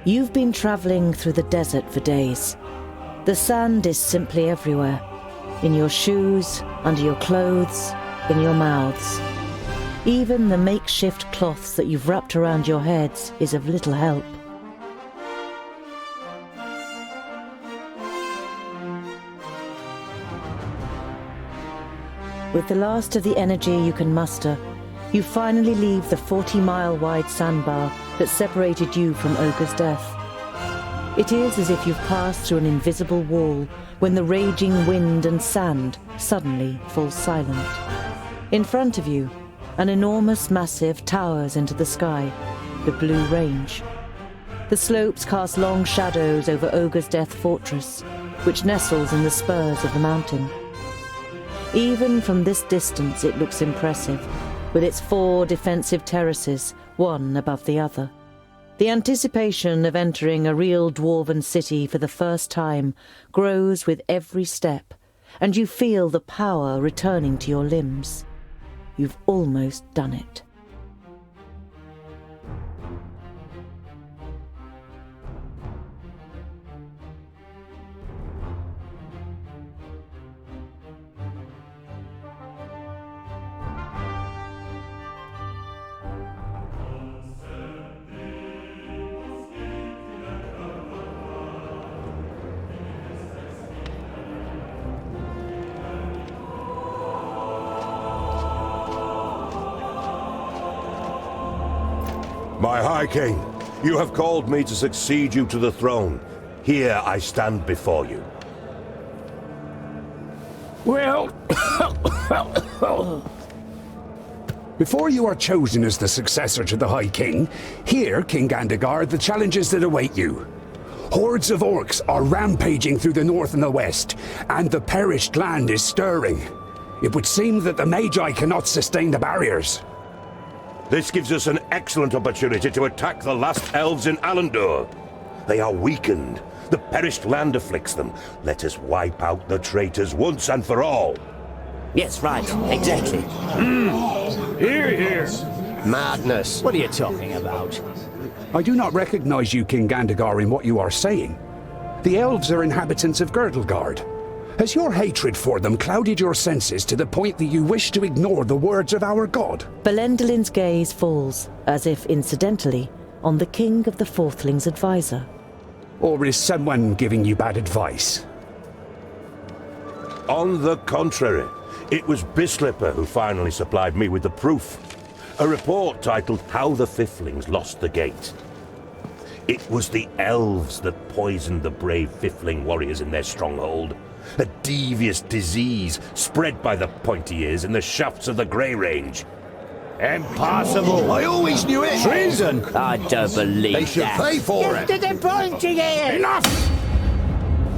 You've been traveling through the desert for days. The sand is simply everywhere. In your shoes, under your clothes, in your mouths. Even the makeshift cloths that you've wrapped around your heads is of little help. With the last of the energy you can muster, you finally leave the 40-mile-wide sandbar that separated you from Ogre's death. It is as if you've passed through an invisible wall when the raging wind and sand suddenly fall silent. In front of you, an enormous massive towers into the sky, the Blue Range. The slopes cast long shadows over Ogre's Death Fortress, which nestles in the spurs of the mountain. Even from this distance it looks impressive, with its 4 defensive terraces, one above the other. The anticipation of entering a real dwarven city for the first time grows with every step, and you feel the power returning to your limbs. You've almost done it. My High King, you have called me to succeed you to the throne. Here I stand before you. Well... Before you are chosen as the successor to the High King, hear, King Gandagar, the challenges that await you. Hordes of orcs are rampaging through the north and the west, and the perished land is stirring. It would seem that the Magi cannot sustain the barriers. This gives us an excellent opportunity to attack the last elves in Alandor. They are weakened. The perished land afflicts them. Let us wipe out the traitors once and for all. Yes, right. Exactly. Hear, hear. Madness. What are you talking about? I do not recognize you, King Gandagar, in what you are saying. The elves are inhabitants of Girdlegard. Has your hatred for them clouded your senses to the point that you wish to ignore the words of our god? Belendelin's gaze falls, as if incidentally, on the King of the Fourthlings' advisor. Or is someone giving you bad advice? On the contrary, it was Bislipper who finally supplied me with the proof. A report titled How the Fiflings Lost the Gate. It was the elves that poisoned the brave Fifling warriors in their stronghold. A devious disease spread by the pointy ears in the shafts of the Grey Range. Impossible! I always knew it! Treason! I don't believe They should that. pay for it! To the pointy ears! Enough!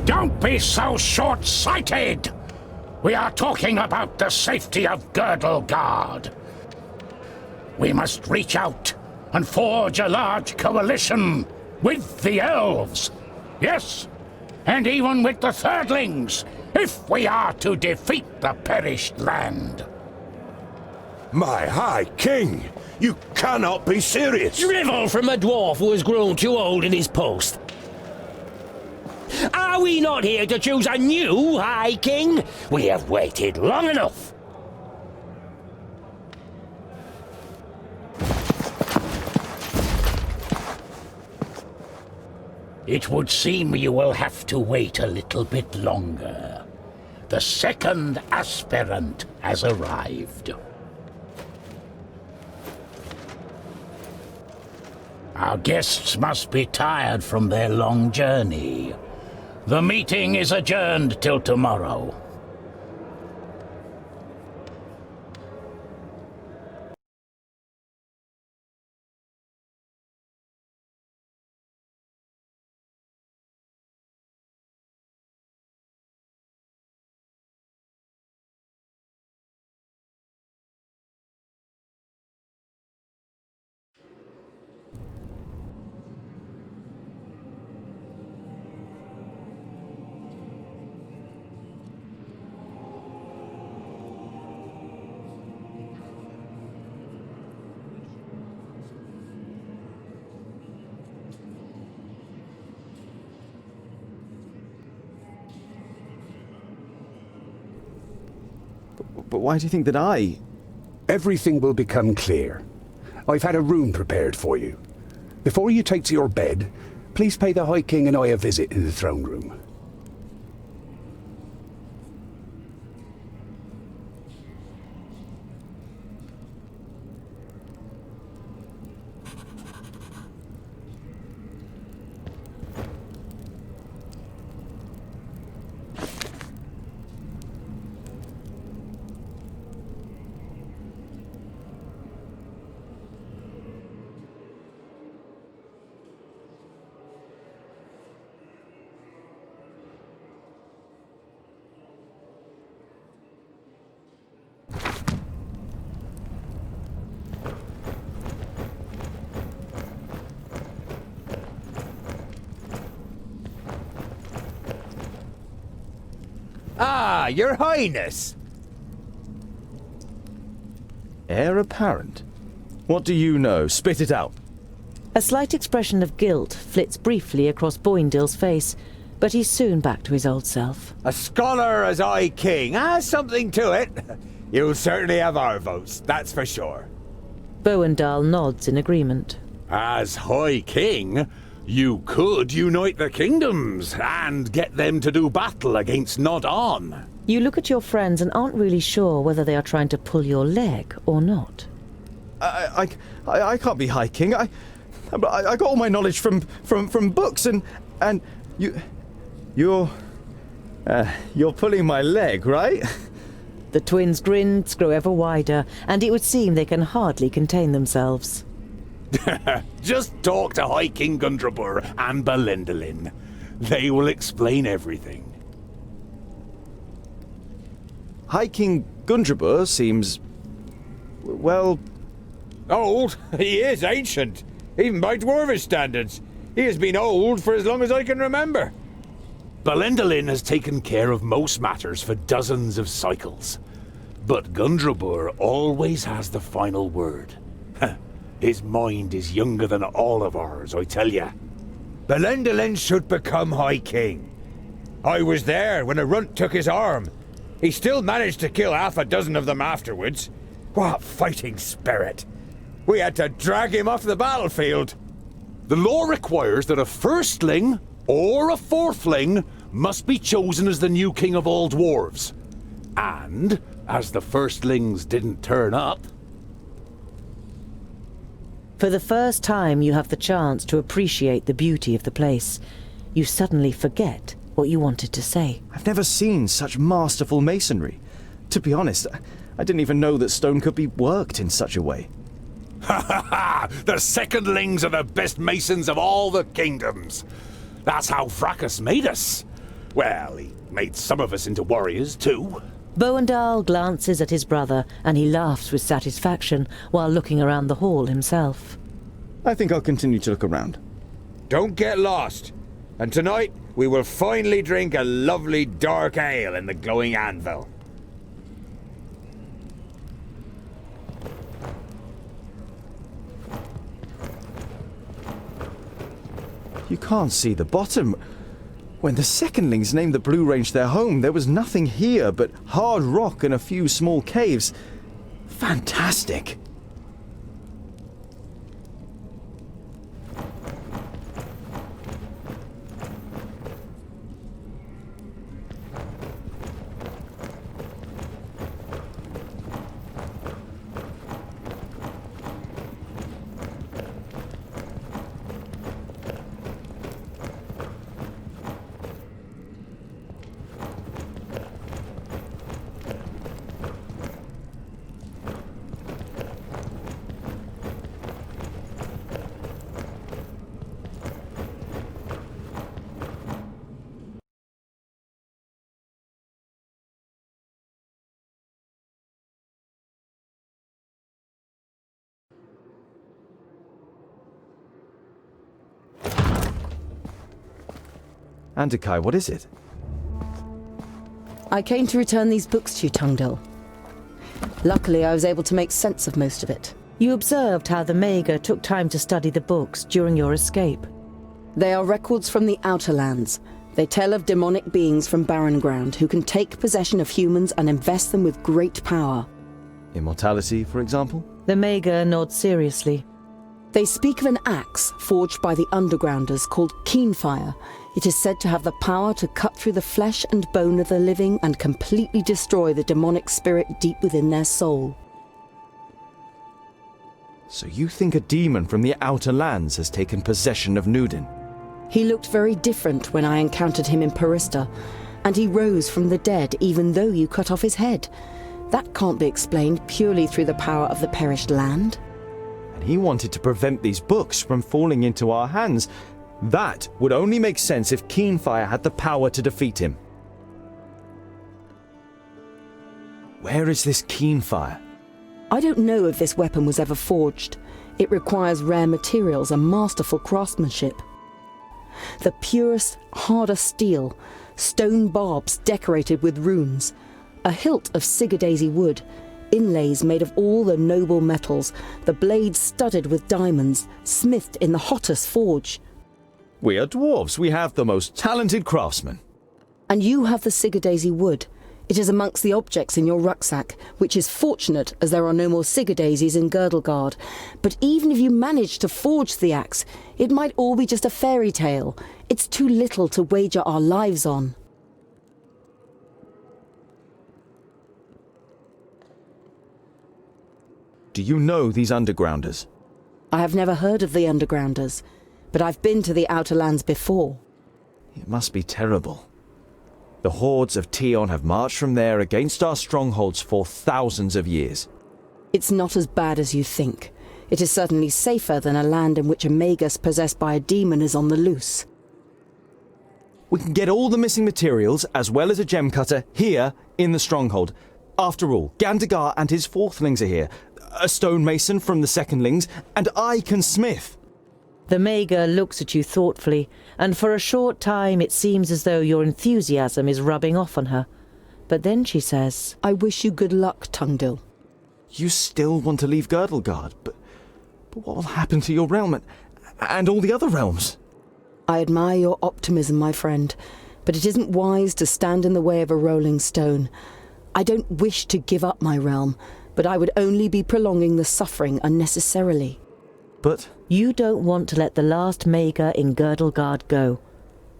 Don't be so short-sighted! We are talking about the safety of Girdlegard. We must reach out and forge a large coalition with the elves. Yes, and even with the Thirdlings, if we are to defeat the perished land. My High King, you cannot be serious! Drivel from a dwarf who has grown too old in his post. Are we not here to choose a new High King? We have waited long enough. It would seem you will have to wait a little bit longer. The second aspirant has arrived. Our guests must be tired from their long journey. The meeting is adjourned till tomorrow. But why do you think that I... Everything will become clear. I've had a room prepared for you. Before you take to your bed, please pay the High King and I a visit in the throne room. Ah, your highness! Heir apparent? What do you know? Spit it out. A slight expression of guilt flits briefly across Boindill's face, but he's soon back to his old self. A scholar as High King has something to it. You'll certainly have our votes, that's for sure. Boindall nods in agreement. As High King, you could unite the kingdoms and get them to do battle against Nod-On. You look at your friends and aren't really sure whether they are trying to pull your leg or not. I can't be High King. I got all my knowledge from books and you're pulling my leg, right? The twins' grins grow ever wider, and it would seem they can hardly contain themselves. Just talk to High King Gundrabur and Belendalin. They will explain everything. High King Gundrabur seems... well... Old? He is ancient. Even by Dwarvish standards. He has been old for as long as I can remember. Belendalin has taken care of most matters for dozens of cycles. But Gundrabur always has the final word. His mind is younger than all of ours, I tell ya. Belendalin should become High King. I was there when a runt took his arm. He still managed to kill half a dozen of them afterwards. What fighting spirit! We had to drag him off the battlefield. The law requires that a firstling or a fourthling must be chosen as the new king of all dwarves. And, as the firstlings didn't turn up... For the first time you have the chance to appreciate the beauty of the place. You suddenly forget what you wanted to say. I've never seen such masterful masonry. To be honest, I didn't even know that stone could be worked in such a way. Ha ha ha! The secondlings are the best masons of all the kingdoms. That's how Fracas made us. Well, he made some of us into warriors too. Boindall glances at his brother, and he laughs with satisfaction while looking around the hall himself. I think I'll continue to look around. Don't get lost. And tonight, we will finally drink a lovely dark ale in the glowing anvil. You can't see the bottom. When the secondlings named the Blue Range their home, there was nothing here but hard rock and a few small caves. Fantastic! Andakai, what is it? I came to return these books to you, Tungdil. Luckily, I was able to make sense of most of it. You observed how the Mager took time to study the books during your escape. They are records from the Outer Lands, They tell of demonic beings from barren ground who can take possession of humans and invest them with great power. Immortality, for example? The Mager nods seriously. They speak of an axe forged by the undergrounders called Keenfire. It is said to have the power to cut through the flesh and bone of the living and completely destroy the demonic spirit deep within their soul. So you think a demon from the Outer Lands has taken possession of Nudin? He looked very different when I encountered him in Parista, and he rose from the dead even though you cut off his head. That can't be explained purely through the power of the perished land. And he wanted to prevent these books from falling into our hands. That would only make sense if Keenfire had the power to defeat him. Where is this Keenfire? I don't know if this weapon was ever forged. It requires rare materials and masterful craftsmanship. The purest, hardest steel, stone barbs decorated with runes, a hilt of sigadaisy wood, inlays made of all the noble metals, the blades studded with diamonds, smithed in the hottest forge. We are dwarves. We have the most talented craftsmen. And you have the sigadaisy wood. It is amongst the objects in your rucksack, which is fortunate as there are no more sigadaisies in Girdlegard. But even if you manage to forge the axe, it might all be just a fairy tale. It's too little to wager our lives on. Do you know these undergrounders? I have never heard of the undergrounders, but I've been to the Outer Lands before. It must be terrible. The hordes of Tion have marched from there against our strongholds for thousands of years. It's not as bad as you think. It is certainly safer than a land in which a magus possessed by a demon is on the loose. We can get all the missing materials, as well as a gem cutter, here in the stronghold. After all, Gandagar and his fourthlings are here. A stonemason from the secondlings, and I can smith. The Mager looks at you thoughtfully, and for a short time it seems as though your enthusiasm is rubbing off on her. But then she says, I wish you good luck, Tungdil. You still want to leave Girdlegard, but what will happen to your realm and all the other realms? I admire your optimism, my friend, but it isn't wise to stand in the way of a rolling stone. I don't wish to give up my realm, but I would only be prolonging the suffering unnecessarily. But you don't want to let the last Mager in Girdlegard go.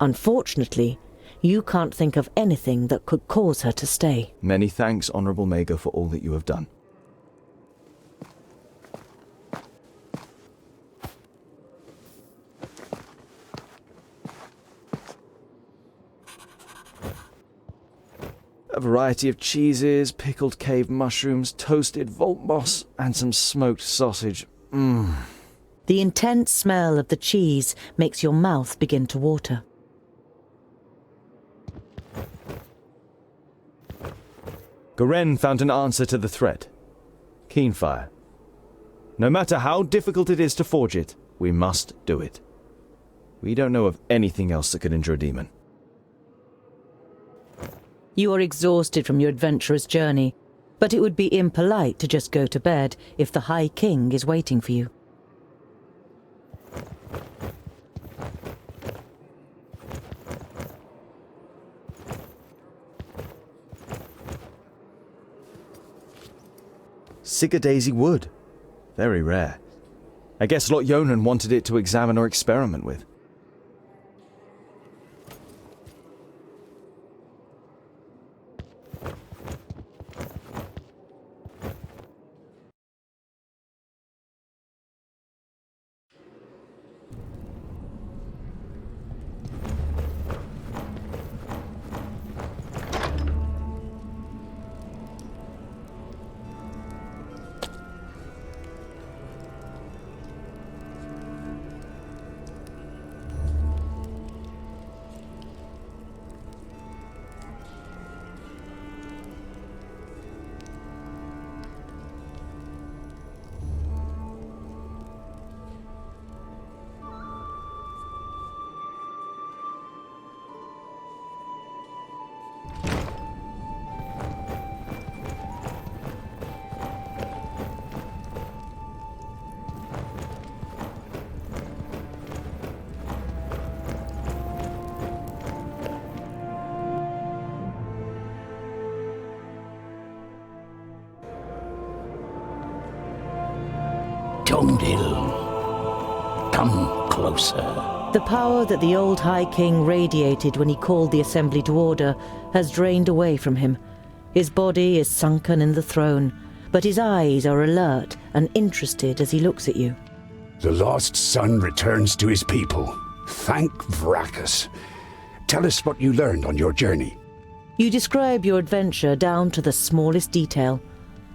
Unfortunately, you can't think of anything that could cause her to stay. Many thanks, Honourable Mager, for all that you have done. A variety of cheeses, pickled cave mushrooms, toasted vault moss, and some smoked sausage. Mmm. The intense smell of the cheese makes your mouth begin to water. Garen found an answer to the threat. Keenfire. No matter how difficult it is to forge it, we must do it. We don't know of anything else that could injure a demon. You are exhausted from your adventurous journey, but it would be impolite to just go to bed if the High King is waiting for you. Sigadaisy wood. Very rare. I guess Lot Yonan wanted it to examine or experiment with. Tondil, come closer. The power that the old High King radiated when he called the assembly to order has drained away from him. His body is sunken in the throne, but his eyes are alert and interested as he looks at you. The lost son returns to his people. Thank Vracus. Tell us what you learned on your journey. You describe your adventure down to the smallest detail.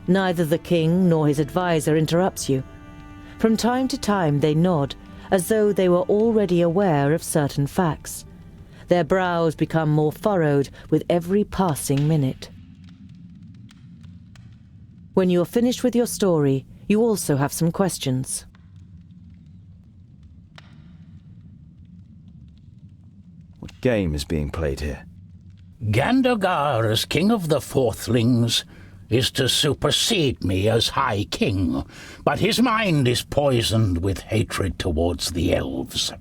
Neither the king nor his advisor interrupts you. From time to time they nod, as though they were already aware of certain facts. Their brows become more furrowed with every passing minute. When you are finished with your story, you also have some questions. What game is being played here? Gandagar, as king of the Fourthlings, is to supersede me as High King, but his mind is poisoned with hatred towards the elves.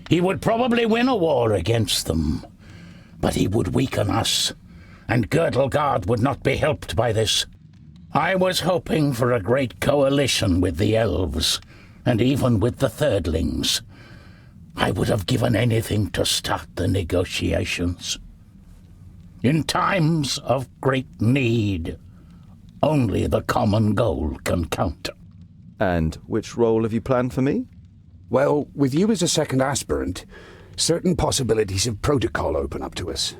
He would probably win a war against them, but he would weaken us, and Girdlegard would not be helped by this. I was hoping for a great coalition with the elves, and even with the Thirdlings. I would have given anything to start the negotiations. In times of great need, only the common goal can count. And which role have you planned for me? Well, with you as a second aspirant, certain possibilities of protocol open up to us.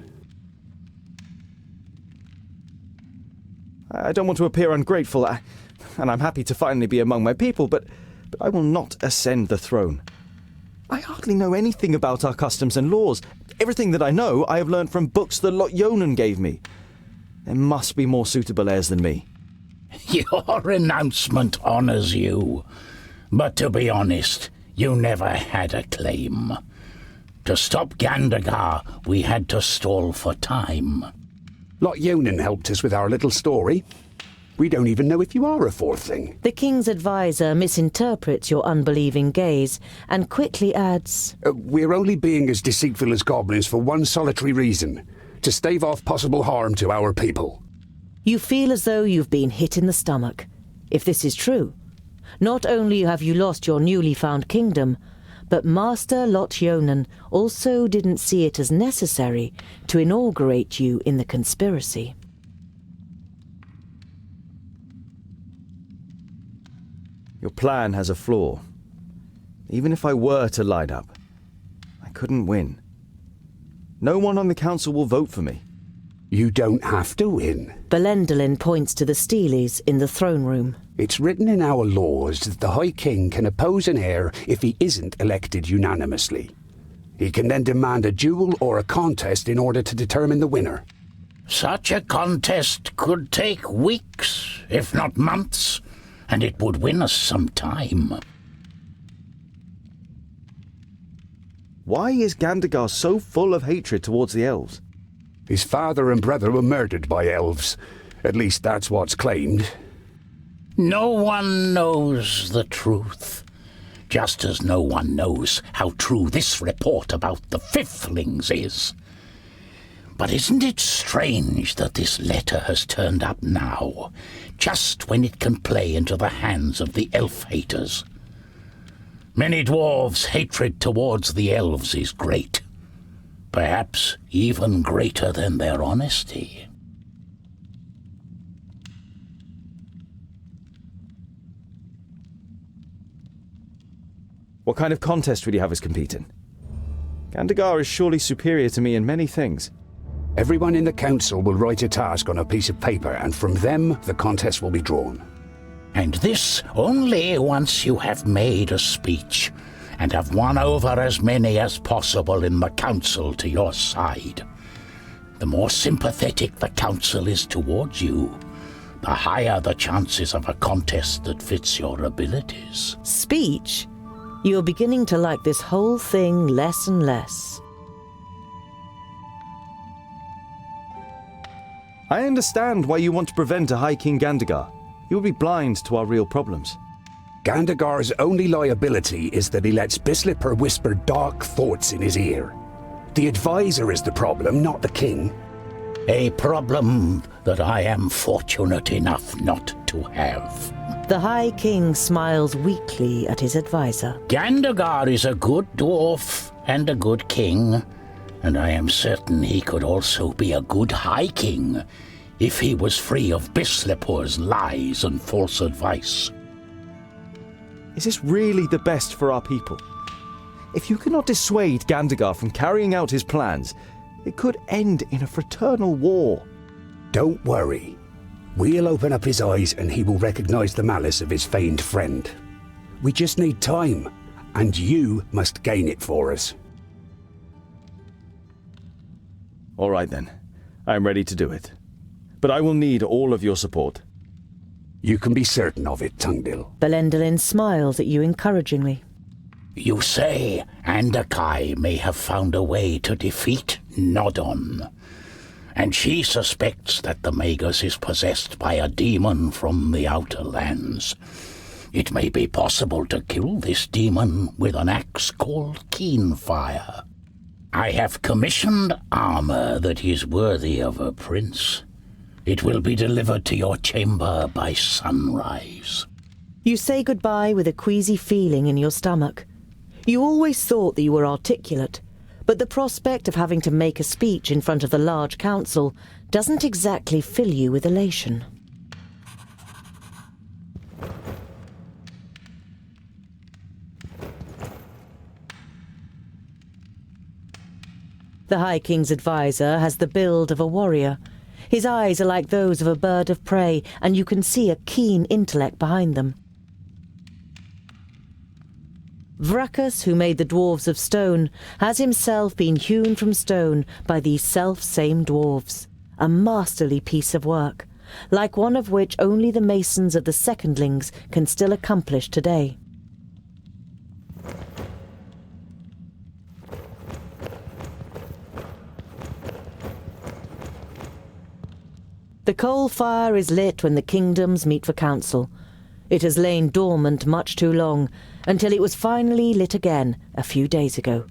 I don't want to appear ungrateful, and I'm happy to finally be among my people, but I will not ascend the throne. I hardly know anything about our customs and laws. Everything that I know, I have learned from books that Lot Yonan gave me. There must be more suitable heirs than me. Your renouncement honors you, but to be honest, you never had a claim. To stop Gandagar, we had to stall for time. Lot Yonan helped us with our little story. We don't even know if you are a Fourthling. The king's advisor misinterprets your unbelieving gaze and quickly adds, We're only being as deceitful as goblins for one solitary reason: to stave off possible harm to our people. You feel as though you've been hit in the stomach. If this is true, not only have you lost your newly found kingdom, but Master Lot Yonan also didn't see it as necessary to inaugurate you in the conspiracy. Your plan has a flaw. Even if I were to line up, I couldn't win. No one on the council will vote for me. You don't have to win. Belendolin points to the Steelies in the throne room. It's written in our laws that the High King can oppose an heir if he isn't elected unanimously. He can then demand a duel or a contest in order to determine the winner. Such a contest could take weeks, if not months, and it would win us some time. Why is Gandagar so full of hatred towards the elves? His father and brother were murdered by elves. At least that's what's claimed. No one knows the truth, just as no one knows how true this report about the Fifthlings is. But isn't it strange that this letter has turned up now, just when it can play into the hands of the elf-haters? Many dwarves' hatred towards the elves is great, perhaps even greater than their honesty. What kind of contest would you have us compete in? Gandagar is surely superior to me in many things. Everyone in the council will write a task on a piece of paper, and from them the contest will be drawn. And this only once you have made a speech and have won over as many as possible in the council to your side. The more sympathetic the council is towards you, the higher the chances of a contest that fits your abilities. Speech? You're beginning to like this whole thing less and less. I understand why you want to prevent a High King Gandagar. You will be blind to our real problems. Gandagar's only liability is that he lets Bislipper whisper dark thoughts in his ear. The advisor is the problem, not the king. A problem that I am fortunate enough not to have. The High King smiles weakly at his advisor. Gandagar is a good dwarf and a good king, and I am certain he could also be a good High King if he was free of Bislipur's lies and false advice. Is this really the best for our people? If you cannot dissuade Gandagar from carrying out his plans, it could end in a fraternal war. Don't worry. We'll open up his eyes and he will recognize the malice of his feigned friend. We just need time, and you must gain it for us. All right then. I am ready to do it. But I will need all of your support. You can be certain of it, Tungdil. Belendalin smiles at you encouragingly. You say Andakai may have found a way to defeat Nodon, and she suspects that the Magus is possessed by a demon from the outer lands. It may be possible to kill this demon with an axe called Keenfire. I have commissioned armor that is worthy of a prince. It will be delivered to your chamber by sunrise. You say goodbye with a queasy feeling in your stomach. You always thought that you were articulate, but the prospect of having to make a speech in front of the large council doesn't exactly fill you with elation. The High King's advisor has the build of a warrior. His eyes are like those of a bird of prey, and you can see a keen intellect behind them. Vracus, who made the dwarves of stone, has himself been hewn from stone by these self-same dwarves. A masterly piece of work, like one of which only the masons of the secondlings can still accomplish today. The coal fire is lit when the kingdoms meet for council. It has lain dormant much too long, until it was finally lit again a few days ago.